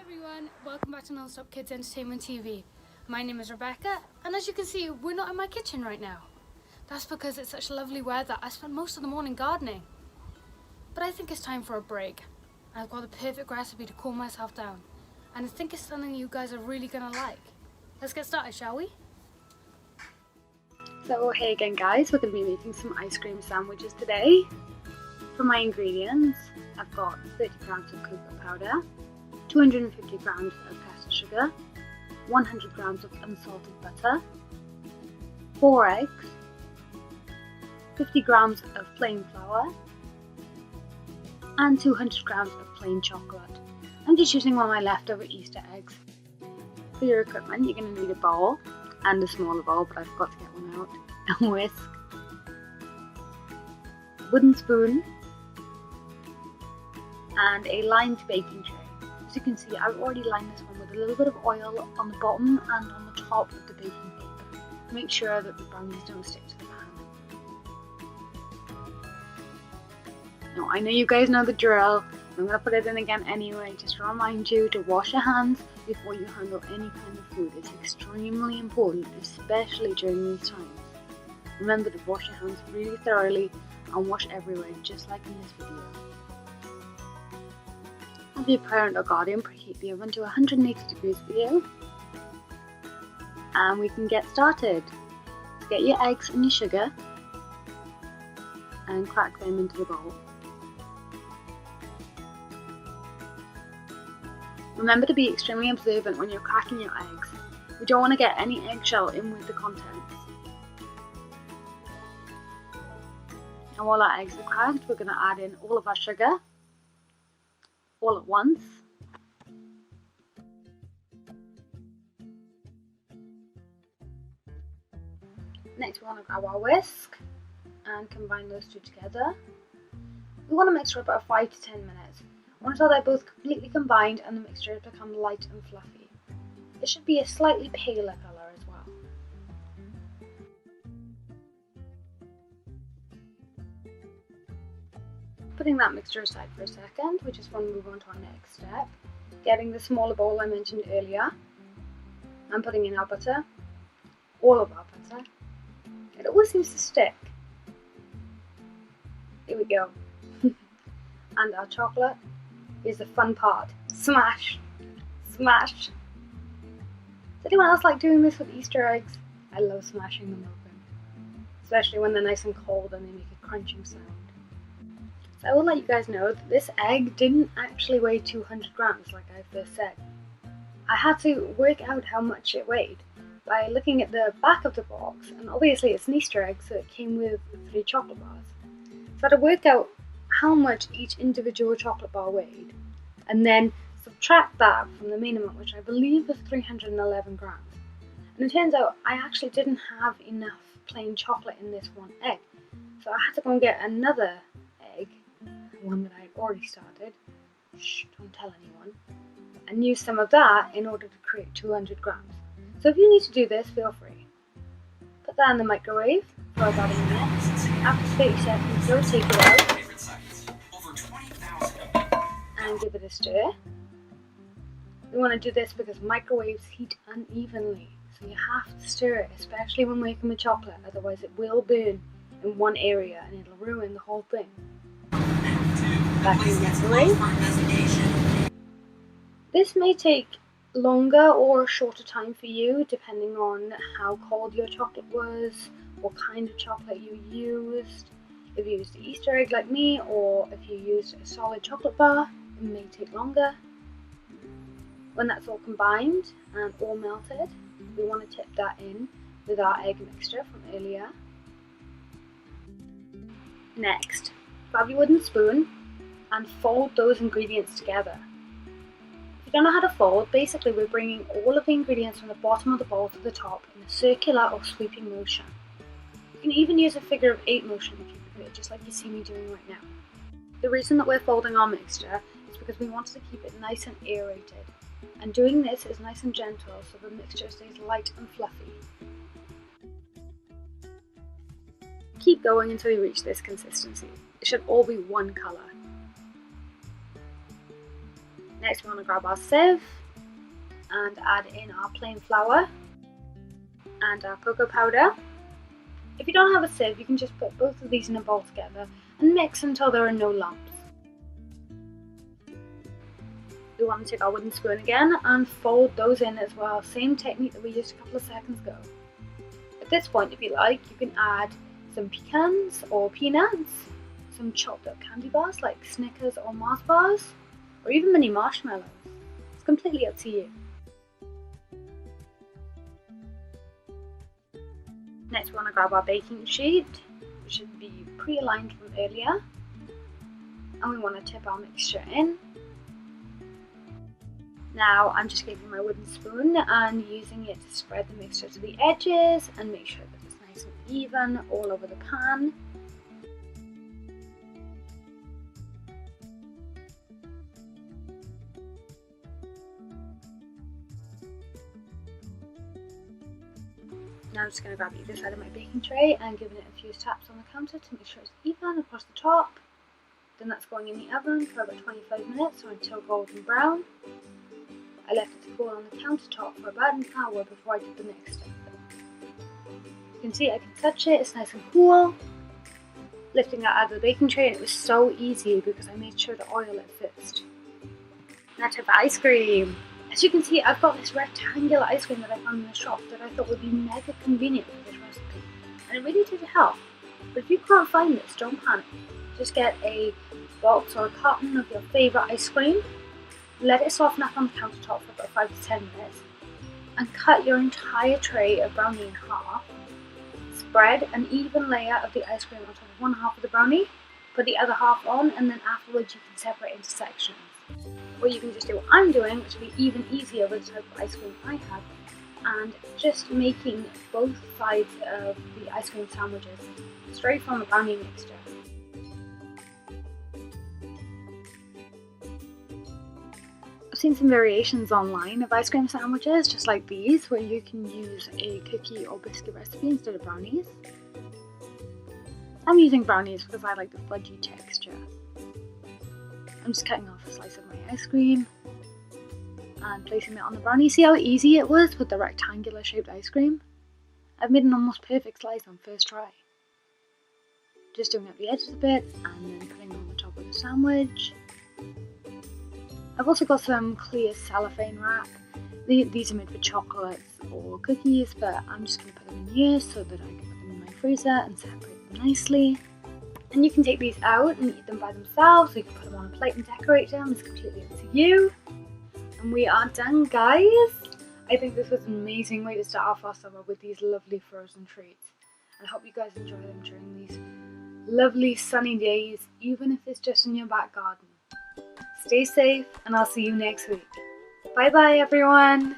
everyone, welcome back to Non-Stop Kids Entertainment TV. My name is Rebecca, and as you can see, we're not in my kitchen right now. That's because it's such lovely weather. I spent most of the morning gardening. But I think it's time for a break. I've got the perfect recipe to cool myself down, and I think it's something you guys are really gonna like. Let's get started, shall we? So hey again guys, we're going to be making some ice cream sandwiches today. For my ingredients, I've got 30 grams of cocoa powder, 250 grams of caster sugar, 100 grams of unsalted butter, 4 eggs, 50 grams of plain flour, and 200 grams of plain chocolate. I'm just using one of my leftover Easter eggs. For your equipment, you're going to need a bowl and a smaller bowl, but I forgot to get one out, a whisk, wooden spoon, and a lined baking tray. As you can see, I've already lined this one with a little bit of oil on the bottom and on the top of the baking paper. Make sure that the brownies don't stick to the pan. Now, I know you guys know the drill. I'm going to put it in again anyway, just to remind you to wash your hands before you handle any kind of food. It's extremely important, especially during these times. Remember to wash your hands really thoroughly and wash everywhere, just like in this video. Have your parent or guardian preheat the oven to 180 degrees for you, and we can get started. So get your eggs and your sugar and crack them into the bowl. Remember to be extremely observant when you're cracking your eggs. We don't want to get any eggshell in with the contents. And while our eggs are cracked, we're going to add in all of our sugar all at once. Next, we want to grab our whisk and combine those two together. We want to mix for about 5 to 10 minutes. Until they're both completely combined and the mixture has become light and fluffy. It should be a slightly paler colour as well. Putting that mixture aside for a second, we just want to move on to our next step. Getting the smaller bowl I mentioned earlier and putting in our butter, all of our butter. It always seems to stick. Here we go. And our chocolate. Is the fun part. Smash! Smash! Does anyone else like doing this with Easter eggs? I love smashing them open. Especially when they're nice and cold and they make a crunching sound. So I will let you guys know that this egg didn't actually weigh 200 grams like I first said. I had to work out how much it weighed by looking at the back of the box, and obviously it's an Easter egg, so it came with 3 chocolate bars. So I had to work out how much each individual chocolate bar weighed, and then subtract that from the main amount, which I believe was 311 grams. And it turns out I actually didn't have enough plain chocolate in this one egg, so I had to go and get another egg, one that I had already started, shh, don't tell anyone, and use some of that in order to create 200 grams. So if you need to do this, feel free. Put that in the microwave for about a minute. After 30 seconds, you'll take it out and give it a stir. We want to do this because microwaves heat unevenly, so you have to stir it, especially when making the chocolate, otherwise it will burn in one area and it'll ruin the whole thing. Back in the microwave. This may take longer or shorter time for you, depending on how cold your chocolate was, what kind of chocolate you used. If you used the Easter egg like me, or if you used a solid chocolate bar, it may take longer. When that's all combined and all melted, we want to tip that in with our egg mixture from earlier. Next, grab your wooden spoon and fold those ingredients together. If you don't know how to fold, basically we're bringing all of the ingredients from the bottom of the bowl to the top in a circular or sweeping motion. You can even use a figure of 8 motion if you prefer, just like you see me doing right now. The reason that we're folding our mixture is because we wanted to keep it nice and aerated, and doing this is nice and gentle so the mixture stays light and fluffy. Keep going until you reach this consistency. It should all be one colour. Next we want to grab our sieve and add in our plain flour and our cocoa powder. If you don't have a sieve, you can just put both of these in a bowl together and mix until there are no lumps. We want to take our wooden spoon again and fold those in as well, same technique that we used a couple of seconds ago. At this point, if you like, you can add some pecans or peanuts, some chopped up candy bars like Snickers or Mars bars, or even mini marshmallows. It's completely up to you. Next we want to grab our baking sheet, which should be pre-aligned from earlier, and we want to tip our mixture in. Now I'm just taking my wooden spoon and using it to spread the mixture to the edges and make sure that it's nice and even all over the pan. Now I'm just going to grab either side of my baking tray and giving it a few taps on the counter to make sure it's even across the top. Then that's going in the oven for about 25 minutes or until golden brown. I left it to cool on the countertop for about an hour before I did the next step. You can see I can touch it, it's nice and cool. Lifting that out of the baking tray, and it was so easy because I made sure to oil it first. Now to the ice cream. As you can see, I've got this rectangular ice cream that I found in the shop that I thought would be mega convenient for this recipe. And it really did help. But if you can't find this, don't panic. Just get a box or a carton of your favourite ice cream. Let it soften up on the countertop for about 5 to 10 minutes and cut your entire tray of brownie in half. Spread an even layer of the ice cream on top of one half of the brownie, put the other half on, and then afterwards you can separate into sections. Or you can just do what I'm doing, which will be even easier with the type of ice cream I have, and just making both sides of the ice cream sandwiches straight from the brownie mixture. I've seen some variations online of ice cream sandwiches just like these, where you can use a cookie or biscuit recipe instead of brownies. I'm using brownies because I like the fudgy texture. I'm just cutting off a slice of my ice cream and placing it on the brownie. See how easy it was with the rectangular shaped ice cream? I've made an almost perfect slice on first try. Just doing up the edges a bit and then putting it on the top of the sandwich. I've also got some clear cellophane wrap. These are made for chocolates or cookies, but I'm just going to put them in here so that I can put them in my freezer and separate them nicely. And you can take these out and eat them by themselves, or you can put them on a plate and decorate them. It's completely up to you. And we are done, guys. I think this was an amazing way to start off our summer with these lovely frozen treats. I hope you guys enjoy them during these lovely sunny days, even if it's just in your back garden. Stay safe, and I'll see you next week. Bye bye, everyone.